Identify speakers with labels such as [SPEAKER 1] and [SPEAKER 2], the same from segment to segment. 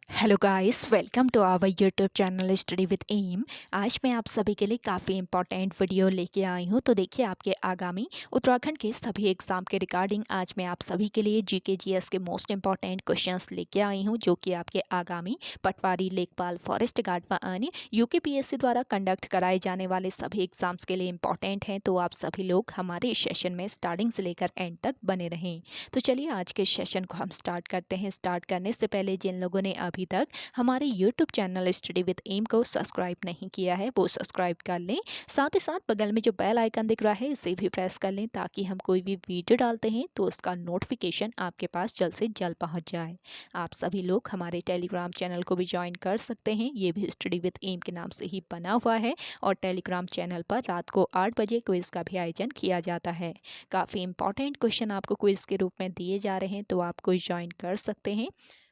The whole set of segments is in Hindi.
[SPEAKER 1] Hello guys, welcome to our YouTube channel study with M. आज मैं आप सभी के लिए काफ़ी इंपॉर्टेंट वीडियो लेके आई हूँ। तो देखिए, आपके आगामी उत्तराखंड के सभी एग्जाम के रिगार्डिंग आज मैं आप सभी के लिए जीके जीएस के मोस्ट इंपॉर्टेंट क्वेश्चंस लेके आई हूँ, जो कि आपके आगामी पटवारी, लेखपाल, फॉरेस्ट गार्ड व अन्य यूकेपीएससी द्वारा कंडक्ट कराए जाने वाले सभी एग्जाम्स के लिए इंपॉर्टेंट हैं। तो आप सभी लोग हमारे इस सेशन में स्टार्टिंग से लेकर एंड तक बने रहें। तो चलिए आज के सेशन को हम स्टार्ट करते हैं। स्टार्ट करने से पहले जिन लोगों ने अभी तक हमारे YouTube channel study with M को सब्सक्राइब नहीं किया है, वो सब्सक्राइब कर लें। साथ ही साथ बगल में जो बेल आइकन दिख रहा है, इसे भी प्रेस कर लें, ताकि हम कोई भी वीडियो डालते हैं तो उसका नोटिफिकेशन आपके पास जल्द से जल्द पहुंच जाए। आप सभी लोग हमारे टेलीग्राम चैनल को भी ज्वाइन कर सकते हैं। ये भी स्टडी विद एम के नाम से ही बना हुआ है और टेलीग्राम चैनल पर रात को 8 बजे क्विज का भी आयोजन किया जाता है। काफ़ी इंपॉर्टेंट क्वेश्चन आपको क्विज के रूप में दिए जा रहे हैं, तो आप कोई ज्वाइन कर सकते हैं।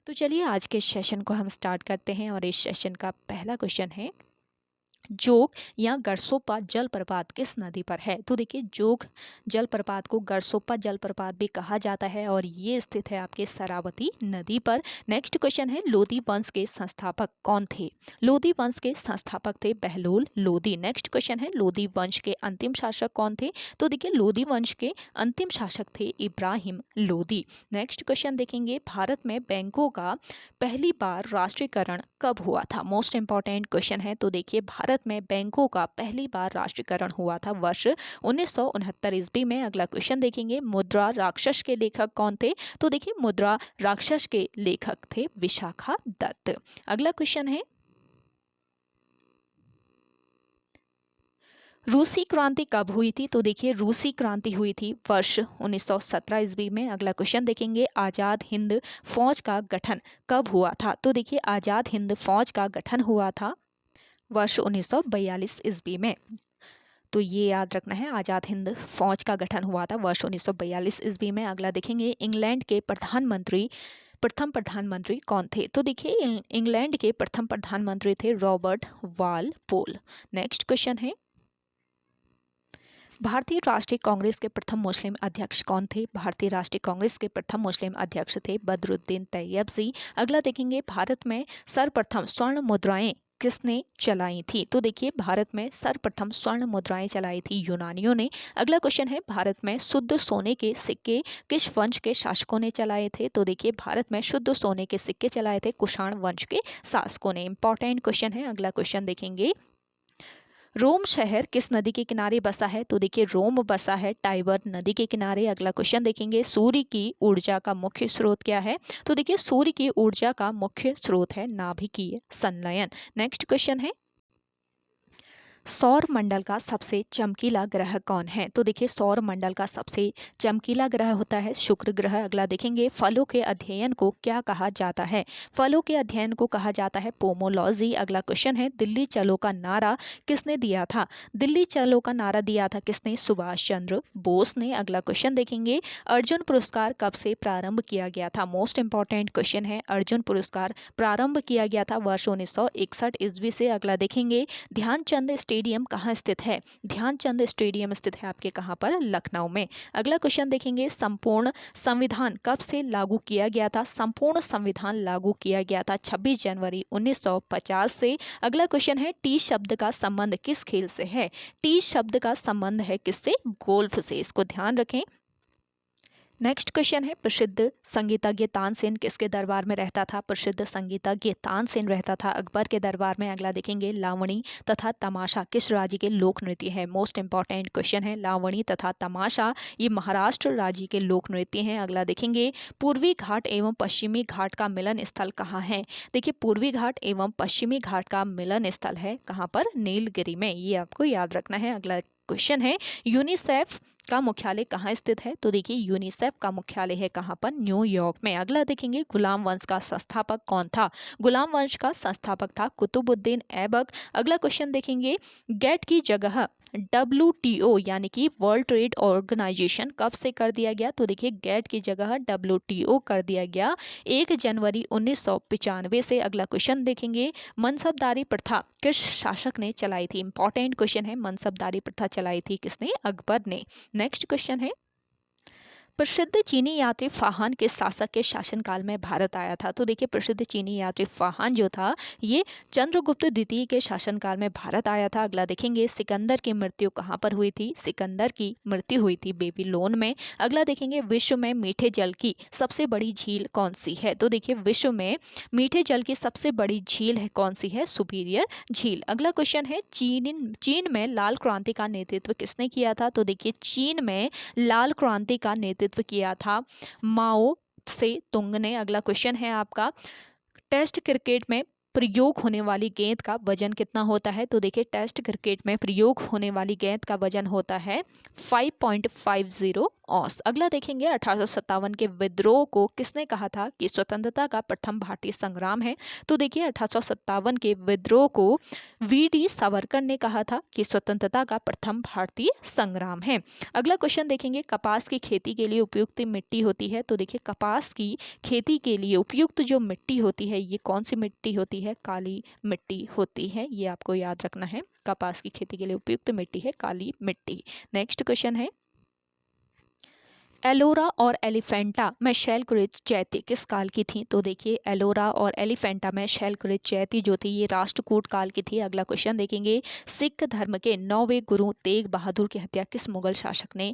[SPEAKER 1] तो चलिए आज के सेशन को हम स्टार्ट करते हैं और इस सेशन का पहला क्वेश्चन है, जोग या गरसोपा जलप्रपात किस नदी पर है? तो देखिए, जोग जलप्रपात को गरसोपा जलप्रपात भी कहा जाता है और ये स्थित है आपके शरावती नदी पर। नेक्स्ट क्वेश्चन है, लोधी वंश के संस्थापक कौन थे? लोधी वंश के संस्थापक थे बहलोल लोधी। नेक्स्ट क्वेश्चन है, लोधी वंश के अंतिम शासक कौन थे? तो देखिए, लोधी वंश के अंतिम शासक थे इब्राहिम लोधी। नेक्स्ट क्वेश्चन देखेंगे, भारत में बैंकों का पहली बार राष्ट्रीयकरण कब हुआ था? मोस्ट इंपॉर्टेंट क्वेश्चन है। तो देखिए, भारत में बैंकों का पहली बार राष्ट्रीयकरण हुआ था वर्ष 1969 ईस्वी में। अगला क्वेश्चन देखेंगे, मुद्रा राक्षस के लेखक कौन थे? तो देखिए, मुद्रा राक्षस के लेखक थे विशाखा दत्त। अगला क्वेश्चन है, रूसी क्रांति कब हुई थी? तो देखिए, रूसी क्रांति हुई थी वर्ष 1917 ईस्वी में। अगला क्वेश्चन देखेंगे, आज़ाद हिंद फौज का गठन कब हुआ था? तो देखिए, आज़ाद हिंद फौज का गठन हुआ था वर्ष 1942 ईस्वी में। तो ये याद रखना है, आज़ाद हिंद फौज का गठन हुआ था वर्ष 1942 ईस्वी में। अगला देखेंगे, इंग्लैंड के प्रथम प्रधानमंत्री कौन थे? तो देखिए, इंग्लैंड के प्रथम प्रधानमंत्री थे रॉबर्ट वालपोल। नेक्स्ट क्वेश्चन है, भारतीय राष्ट्रीय कांग्रेस के प्रथम मुस्लिम अध्यक्ष कौन थे? भारतीय राष्ट्रीय कांग्रेस के प्रथम मुस्लिम अध्यक्ष थे बदरुद्दीन तैयबजी। अगला देखेंगे, भारत में सर्वप्रथम स्वर्ण मुद्राएं किसने चलाई थी? तो देखिए, भारत में सर्वप्रथम स्वर्ण मुद्राएं चलाई थी यूनानियों ने। अगला क्वेश्चन है, भारत में शुद्ध सोने के सिक्के किस वंश के शासकों ने चलाए थे? तो देखिए, भारत में शुद्ध सोने के सिक्के चलाए थे कुषाण वंश के शासकों ने। इंपॉर्टेंट क्वेश्चन है। अगला क्वेश्चन देखेंगे, रोम शहर किस नदी के किनारे बसा है? तो देखिए, रोम बसा है टाइबर नदी के किनारे। अगला क्वेश्चन देखेंगे, सूर्य की ऊर्जा का मुख्य स्रोत क्या है? तो देखिए, सूर्य की ऊर्जा का मुख्य स्रोत है नाभिकीय संलयन। नेक्स्ट क्वेश्चन है, सौर मंडल का सबसे चमकीला ग्रह कौन है? तो देखिए, सौर मंडल का सबसे चमकीला ग्रह होता है शुक्र ग्रह। अगला देखेंगे, फलों के अध्ययन को क्या कहा जाता है? फलों के अध्ययन को कहा जाता है पोमोलॉजी। अगला क्वेश्चन है, दिल्ली चलो का नारा किसने दिया था? दिल्ली चलो का नारा दिया था किसने? सुभाष चंद्र बोस ने। अगला क्वेश्चन देखेंगे, अर्जुन पुरस्कार कब से प्रारंभ किया गया था? मोस्ट इंपॉर्टेंट क्वेश्चन है। अर्जुन पुरस्कार प्रारंभ किया गया था वर्ष 1961 ईस्वी से। अगला देखेंगे, ध्यानचंद स्टेडियम कहाँ स्थित है? ध्यानचंद स्टेडियम स्थित है आपके कहाँ पर? लखनऊ में। अगला क्वेश्चन देखेंगे, संपूर्ण संविधान कब से लागू किया गया था? संपूर्ण संविधान लागू किया गया था 26 जनवरी 1950 से। अगला क्वेश्चन है, टी शब्द का संबंध किस खेल से है? टी शब्द का संबंध है किससे? गोल्फ से। इसको ध्यान रखें। नेक्स्ट क्वेश्चन है, प्रसिद्ध संगीतज्ञ तानसेन किसके दरबार में रहता था? प्रसिद्ध संगीतज्ञ तानसेन रहता था अकबर के दरबार में। अगला देखेंगे, लावणी तथा तमाशा किस राज्य के लोक नृत्य है? मोस्ट इंपॉर्टेंट क्वेश्चन है। लावणी तथा तमाशा ये महाराष्ट्र राज्य के लोक नृत्य हैं। अगला देखेंगे, पूर्वी घाट एवं पश्चिमी घाट का मिलन स्थल कहाँ है? देखिए, पूर्वी घाट एवं पश्चिमी घाट का मिलन स्थल है कहाँ पर? नीलगिरी में। ये आपको याद रखना है। अगला क्वेश्चन है, यूनिसेफ का मुख्यालय कहाँ स्थित है? तो देखिए, यूनिसेफ का मुख्यालय है कहाँ पर? न्यूयॉर्क में। अगला देखेंगे, गुलाम वंश का संस्थापक कौन था? गुलाम वंश का संस्थापक था कुतुबुद्दीन ऐबक। अगला क्वेश्चन देखेंगे, गेट की जगह WTO यानी कि वर्ल्ड ट्रेड ऑर्गेनाइजेशन कब से कर दिया गया? तो देखिए, गेट की जगह WTO कर दिया गया 1 जनवरी 1995 से। अगला क्वेश्चन देखेंगे, मनसबदारी प्रथा किस शासक ने चलाई थी? इंपॉर्टेंट क्वेश्चन है। मनसबदारी प्रथा चलाई थी किसने? अकबर ने। नेक्स्ट क्वेश्चन है, प्रसिद्ध चीनी यात्री फाहान के शासक के शासनकाल में भारत आया था? तो देखिए प्रसिद्ध चीनी यात्री फाहान जो था ये चंद्रगुप्त द्वितीय के शासनकाल में भारत आया था। अगला देखेंगे सिकंदर की मृत्यु कहाँ पर हुई थी? सिकंदर की मृत्यु हुई थी बेबीलोन में। अगला देखेंगे विश्व में मीठे जल की सबसे बड़ी झील कौन सी है? तो देखिए विश्व में मीठे जल की सबसे बड़ी झील है कौन सी है? सुपीरियर झील। अगला क्वेश्चन है चीन में लाल क्रांति का नेतृत्व किसने किया था? तो देखिए चीन में लाल क्रांति का नेतृत्व किया था माओ से तुंग ने। अगला क्वेश्चन है आपका टेस्ट क्रिकेट में प्रयोग होने वाली गेंद का वजन कितना होता है? तो देखिए टेस्ट क्रिकेट में प्रयोग होने वाली गेंद का वजन होता है 5.50 औंस। अगला देखेंगे 1857 के विद्रोह को किसने कहा था कि स्वतंत्रता का प्रथम भारतीय संग्राम है? तो देखिए 1857 के विद्रोह को वीडी सावरकर ने कहा था कि स्वतंत्रता का प्रथम भारतीय संग्राम है। अगला क्वेश्चन देखेंगे कपास की खेती के लिए उपयुक्त मिट्टी होती है? तो देखिए कपास की खेती के लिए उपयुक्त जो मिट्टी होती है ये कौन सी मिट्टी होती है? काली मिट्टी होती है। ये आपको याद रखना है, कपास की खेती के लिए उपयुक्त मिट्टी है काली मिट्टी। नेक्स्ट क्वेश्चन है एलोरा और एलिफेंटा में शैलकृत चैती किस काल की थी? तो देखिए एलोरा और एलिफेंटा में शैलकृत चैती जो थी ये राष्ट्रकूट काल की थी। अगला क्वेश्चन देखेंगे सिख धर्म के 9वें गुरु तेग बहादुर की हत्या किस मुगल शासक ने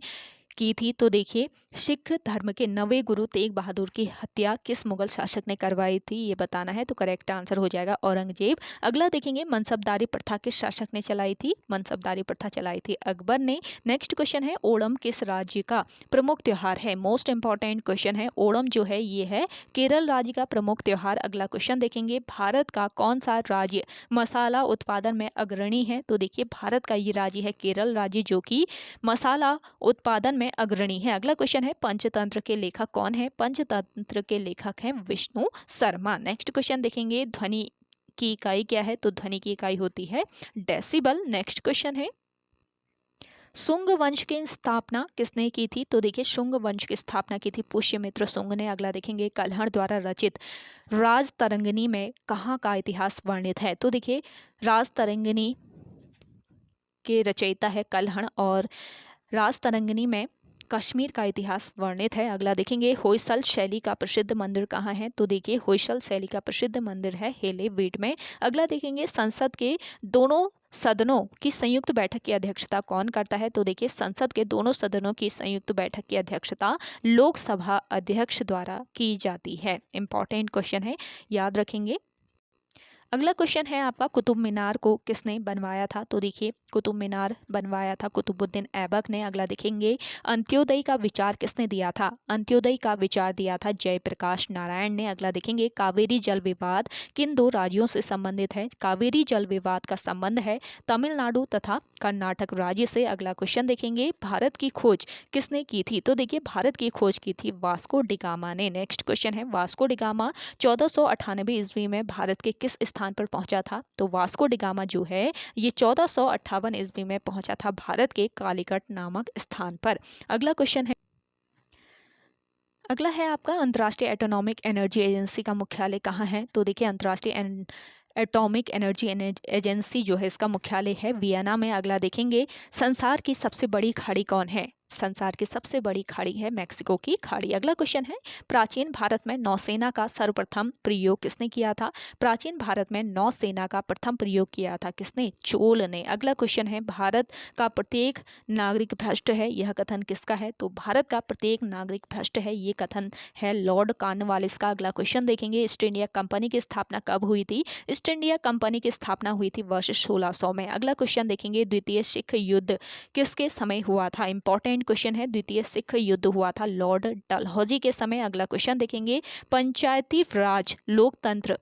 [SPEAKER 1] की थी? तो देखिए सिख धर्म के 9वें गुरु तेग बहादुर की हत्या किस मुगल शासक ने करवाई थी ये बताना है। तो करेक्ट आंसर हो जाएगा औरंगजेब। अगला देखेंगे मनसबदारी प्रथा किस शासक ने चलाई थी? मनसबदारी प्रथा चलाई थी अकबर ने। नेक्स्ट क्वेश्चन है ओणम किस राज्य का प्रमुख त्योहार है? मोस्ट इंपॉर्टेंट क्वेश्चन है। ओणम जो है ये है केरल राज्य का प्रमुख त्योहार। अगला क्वेश्चन देखेंगे भारत का कौन सा राज्य मसाला उत्पादन में अग्रणी है? तो देखिए भारत का ये राज्य है केरल राज्य जो कि मसाला उत्पादन में अग्रणी है। अगला क्वेश्चन है पंचतंत्र के लेखक कौन है? पंचतंत्र के लेखक हैं विष्णु शर्मा। नेक्स्ट क्वेश्चन देखेंगे ध्वनि की इकाई क्या है? तो ध्वनि की इकाई होती है डेसिबल। नेक्स्ट क्वेश्चन है शुंग वंश की स्थापना किसने की थी? तो देखिए शुंग वंश की स्थापना की थी पुष्यमित्र शुंग ने। अगला देखेंगे कल्हड़ द्वारा रचित राजतरंगिणी में कहाँ का इतिहास वर्णित है? तो देखिए राजतरंगिणी के रचयिता है कल्हड़ और राजतरंगिणी में कश्मीर का इतिहास वर्णित है। अगला देखेंगे होयसल शैली का प्रसिद्ध मंदिर कहाँ है? तो देखिए होयसल शैली का प्रसिद्ध मंदिर है हेलेवीड में। अगला देखेंगे संसद के दोनों सदनों की संयुक्त बैठक की अध्यक्षता कौन करता है? तो देखिए संसद के दोनों सदनों की संयुक्त बैठक की अध्यक्षता लोकसभा अध्यक्ष द्वारा की जाती है। इंपॉर्टेंट क्वेश्चन है, याद रखेंगे। अगला क्वेश्चन है आपका कुतुब मीनार को किसने बनवाया था? तो देखिए कुतुब मीनार बनवाया था कुतुबुद्दीन ऐबक ने। अगला देखेंगे अंत्योदय का विचार किसने दिया था? अंत्योदय का विचार दिया था जयप्रकाश नारायण ने। अगला देखेंगे कावेरी जल विवाद किन दो राज्यों से संबंधित है? कावेरी जल विवाद का संबंध है तमिलनाडु तथा कर्नाटक राज्य से। अगला क्वेश्चन देखेंगे भारत की खोज किसने की थी? तो देखिए भारत की खोज की थी वास्को डिगामा ने। नेक्स्ट क्वेश्चन है वास्को डिगामा 1498 ईस्वी में भारत के किस स्थान पर पहुंचा था? तो वास्को डिगामा जो है ये 1458 ईस्वी में पहुंचा था भारत के कालीकट नामक स्थान पर। अगला क्वेश्चन है अगला है आपका अंतर्राष्ट्रीय एटॉमिक एनर्जी एजेंसी का मुख्यालय कहाँ है? तो देखिए अंतर्राष्ट्रीय एटॉमिक एनर्जी एजेंसी जो है इसका मुख्यालय है वियना में। अगला देखेंगे संसार की सबसे बड़ी खाड़ी कौन है? संसार की सबसे बड़ी खाड़ी है मैक्सिको की खाड़ी। अगला क्वेश्चन है प्राचीन भारत में नौसेना का सर्वप्रथम प्रयोग किसने किया था? प्राचीन भारत में नौसेना का प्रथम प्रयोग किया था किसने? चोल ने। अगला क्वेश्चन है भारत का प्रत्येक नागरिक भ्रष्ट है, यह कथन किसका है? तो भारत का प्रत्येक नागरिक भ्रष्ट है ये कथन है लॉर्ड कॉर्नवालिस का। अगला क्वेश्चन देखेंगे ईस्ट इंडिया कंपनी की स्थापना कब हुई थी? ईस्ट इंडिया कंपनी की स्थापना हुई थी वर्ष 1600 में। अगला क्वेश्चन देखेंगे द्वितीय सिख युद्ध किसके समय हुआ था? इंपॉर्टेंट क्वेश्चन है द्वितीय सिख युद्ध हुआ था लॉर्ड डलहौजी के समय। अगला क्वेश्चन देखेंगे पंचायती राज लोकतंत्र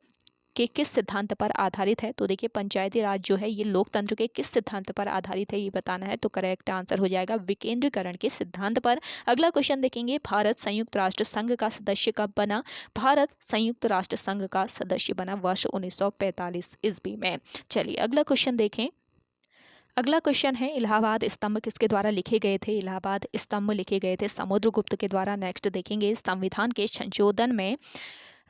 [SPEAKER 1] के किस सिद्धांत पर आधारित है? तो देखिए पंचायती राज जो है ये लोकतंत्र के किस सिद्धांत पर आधारित है ये बताना है। तो करेक्ट आंसर हो जाएगा विकेंद्रीकरण के सिद्धांत पर। अगला क्वेश्चन देखेंगे भारत संयुक्त राष्ट्र संघ का सदस्य कब बना? भारत संयुक्त राष्ट्र संघ का सदस्य बना वर्ष 1945 ईस्वी में। चलिए अगला क्वेश्चन देखें। अगला क्वेश्चन है इलाहाबाद स्तंभ किसके द्वारा लिखे गए थे? इलाहाबाद स्तंभ लिखे गए थे समुद्रगुप्त के द्वारा। नेक्स्ट देखेंगे संविधान के संशोधन में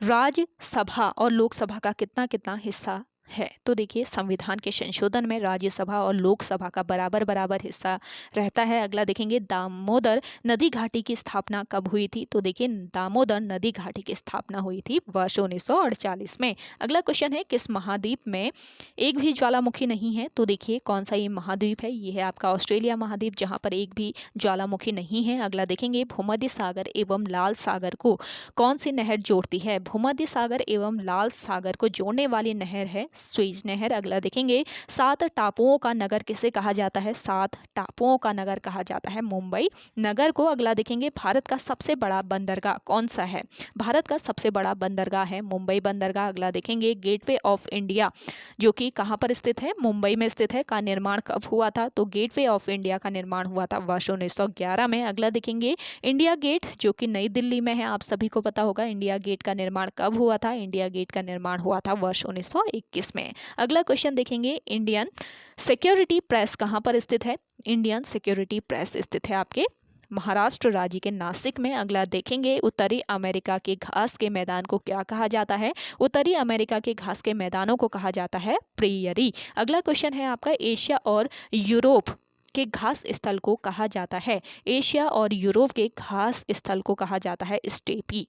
[SPEAKER 1] राज्यसभा और लोकसभा का कितना कितना हिस्सा है। तो देखिए संविधान के संशोधन में राज्यसभा और लोकसभा का बराबर बराबर हिस्सा रहता है। अगला देखेंगे दामोदर नदी घाटी की स्थापना कब हुई थी? तो देखिए दामोदर नदी घाटी की स्थापना हुई थी वर्ष 1948 में। अगला क्वेश्चन है किस महाद्वीप में एक भी ज्वालामुखी नहीं है? तो देखिए कौन सा ये महाद्वीप है? ये है आपका ऑस्ट्रेलिया महाद्वीप, जहाँ पर एक भी ज्वालामुखी नहीं है। अगला देखेंगे भूमध्य सागर एवं लाल सागर को कौन सी नहर जोड़ती है? भूमध्य सागर एवं लाल सागर को जोड़ने वाली नहर है स्वेज नहर। अगला देखेंगे 7 टापुओं का नगर किसे कहा जाता है? 7 टापुओं का नगर कहा जाता है मुंबई नगर को। अगला देखेंगे भारत का सबसे बड़ा बंदरगाह कौन सा है? भारत का सबसे बड़ा बंदरगाह है मुंबई बंदरगाह। अगला देखेंगे गेटवे ऑफ इंडिया जो कि कहाँ पर स्थित है? मुंबई में स्थित है, का निर्माण कब हुआ था? तो गेटवे ऑफ इंडिया का निर्माण हुआ था वर्ष 1911 में। अगला देखेंगे इंडिया गेट जो कि नई दिल्ली में है, आप सभी को पता होगा इंडिया गेट का निर्माण कब हुआ था? इंडिया गेट का निर्माण हुआ था वर्ष 1921 में। अगला क्वेश्चन देखेंगे इंडियन सिक्योरिटी प्रेस कहाँ पर स्थित है? इंडियन सिक्योरिटी प्रेस स्थित है आपके महाराष्ट्र राज्य के नासिक में। अगला देखेंगे उत्तरी अमेरिका के घास के मैदान को क्या कहा जाता है? उत्तरी अमेरिका के घास के मैदानों को कहा जाता है प्रेयरी। अगला क्वेश्चन है आपका एशिया और यूरोप के घास स्थल को कहा जाता है? एशिया और यूरोप के घास स्थल को कहा जाता है स्टेपी।